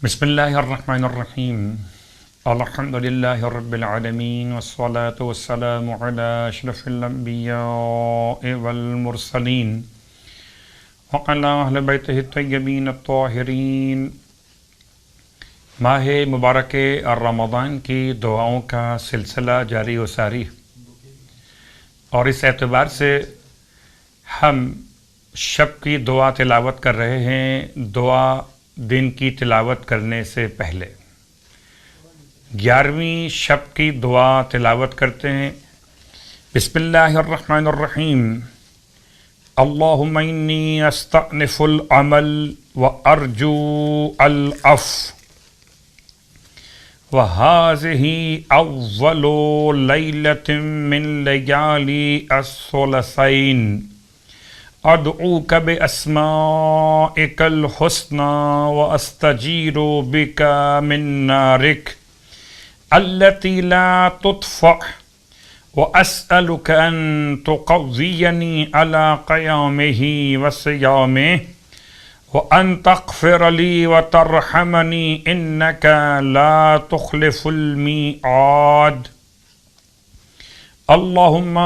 بسم اللہ الرحمن الرحیم الحمد للہ رب العالمین والصلاة والسلام علی اشرف الانبیاء والمرسلین وعلی اہل بیتہ الطیبین الطاہرین۔ ماہ مبارک رمضان کی دعاؤں کا سلسلہ جاری و ساری، اور اس اعتبار سے ہم شب کی دعا تلاوت کر رہے ہیں۔ دعا دن کی تلاوت کرنے سے پہلے 11ویں شب کی دعا تلاوت کرتے ہیں۔ بسم اللہ الرحمن الرحیم۔ اللہم انی استأنف العمل وارجو العفو وہذہ اول لیلۃ من لیالی الثلثین، ادعوک باسمائک الحسنی واستجیر بک من نارک التی لا تطفأ، واسألک ان تقوینی علی قیامہ وصیامہ، وان تغفر لی وترحمنی انک لا تخلف المیعاد۔ اللہم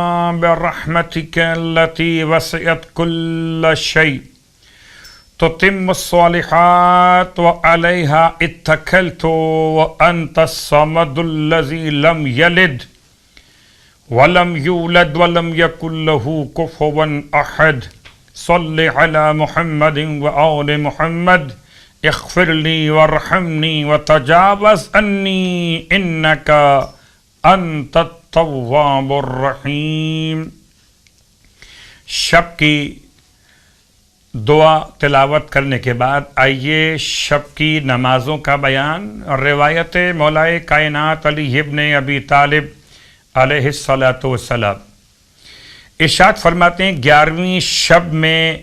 برحمتک التی وسعت کل شیء تتم الصالحات وعلیہا اتکلت وانت الصمد الذی لم یلد ولم یولد ولم یکن لہ کفوا احد۔ صل علی محمد وآل محمد، اغفر لی وارحمنی وتجاوز عنی انک انت التواب الرحیم۔ شب کی دعا تلاوت کرنے کے بعد آئیے شب کی نمازوں کا بیان۔ روایت مولائے کائنات علی ابن ابی طالب علیہ الصلاۃ والسلام ارشاد فرماتے ہیں 11ویں شب میں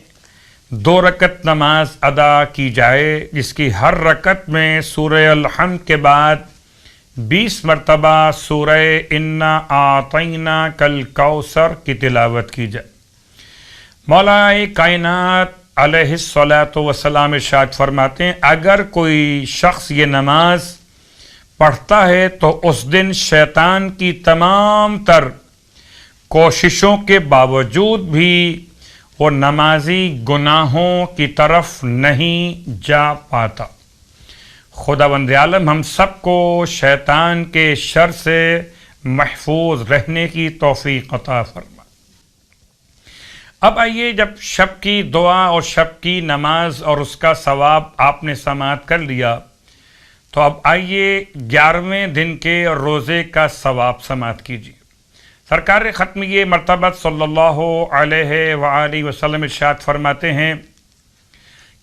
2 رکعت نماز ادا کی جائے، جس کی ہر رکعت میں سورہ الحمد کے بعد 20 مرتبہ سورہ انا اعطیناک الکوثر کی تلاوت کی جائے۔ مولا کائنات علیہ الصلاۃ والسلام ارشاد فرماتے ہیں اگر کوئی شخص یہ نماز پڑھتا ہے تو اس دن شیطان کی تمام تر کوششوں کے باوجود بھی وہ نمازی گناہوں کی طرف نہیں جا پاتا۔ خداوند عالم ہم سب کو شیطان کے شر سے محفوظ رہنے کی توفیق عطا فرمائے۔ اب آئیے، جب شب کی دعا اور شب کی نماز اور اس کا ثواب آپ نے سماعت کر لیا، تو اب آئیے 11ویں دن کے روزے کا ثواب سماعت کیجیے۔ سرکار ختمیہ مرتبہ صلی اللہ علیہ وآلہ وسلم ارشاد فرماتے ہیں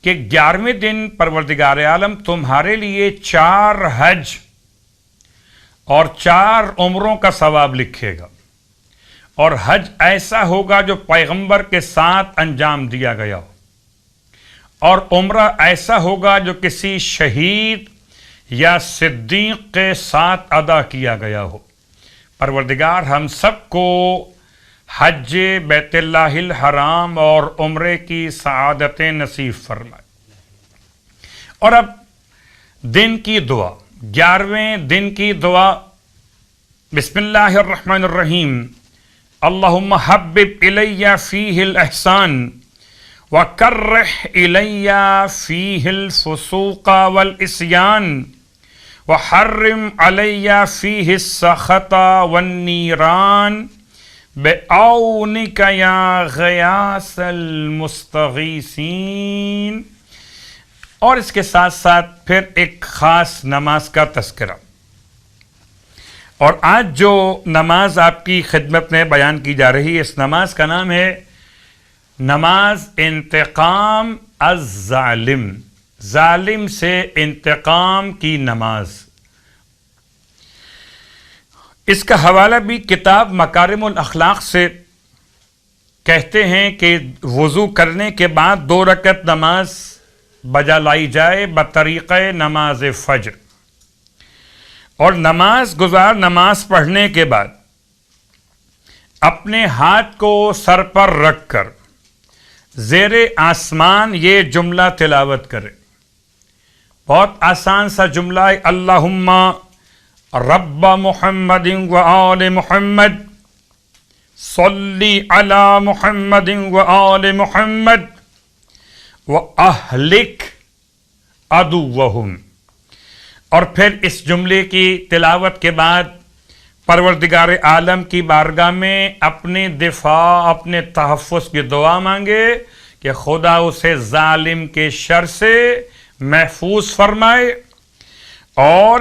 کہ 11ویں دن پروردگار عالم تمہارے لیے 4 حج اور 4 عمروں کا ثواب لکھے گا، اور حج ایسا ہوگا جو پیغمبر کے ساتھ انجام دیا گیا ہو، اور عمرہ ایسا ہوگا جو کسی شہید یا صدیق کے ساتھ ادا کیا گیا ہو۔ پروردگار ہم سب کو حج بیت اللہ الحرام اور عمرے کی سعادتیں نصیب فرمائے۔ اور اب دن کی دعا، 11ویں دن کی دعا۔ بسم اللہ الرحمن الرحیم۔ اللہم حبب الی فیہ الاحسان وکرہ الی فیہ الفسوق والعصیان وحرم علی فیہ السخط والنیران بعونک یا غیاث المستغیثین۔ اور اس کے ساتھ ساتھ پھر ایک خاص نماز کا تذکرہ۔ اور آج جو نماز آپ کی خدمت میں بیان کی جا رہی ہے، اس نماز کا نام ہے نماز انتقام الظالم، ظالم سے انتقام کی نماز۔ اس کا حوالہ بھی کتاب مکارم الاخلاق سے کہتے ہیں کہ وضو کرنے کے بعد 2 رکعت نماز بجا لائی جائے بطریقہ نماز فجر، اور نماز گزار نماز پڑھنے کے بعد اپنے ہاتھ کو سر پر رکھ کر زیر آسمان یہ جملہ تلاوت کرے: بہت آسان سا جملہ ہے، اللہم رب محمد و آل محمد صلی علی محمد و آل محمد و اہلک عدوہم. اور پھر اس جملے کی تلاوت کے بعد پروردگار عالم کی بارگاہ میں اپنے دفاع، اپنے تحفظ کی دعا مانگے کہ خدا اسے ظالم کے شر سے محفوظ فرمائے، اور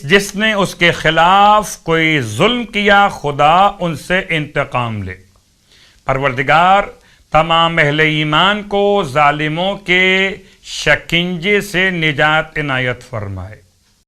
جس نے اس کے خلاف کوئی ظلم کیا خدا ان سے انتقام لے. پروردگار تمام اہل ایمان کو ظالموں کے شکنجے سے نجات عنایت فرمائے.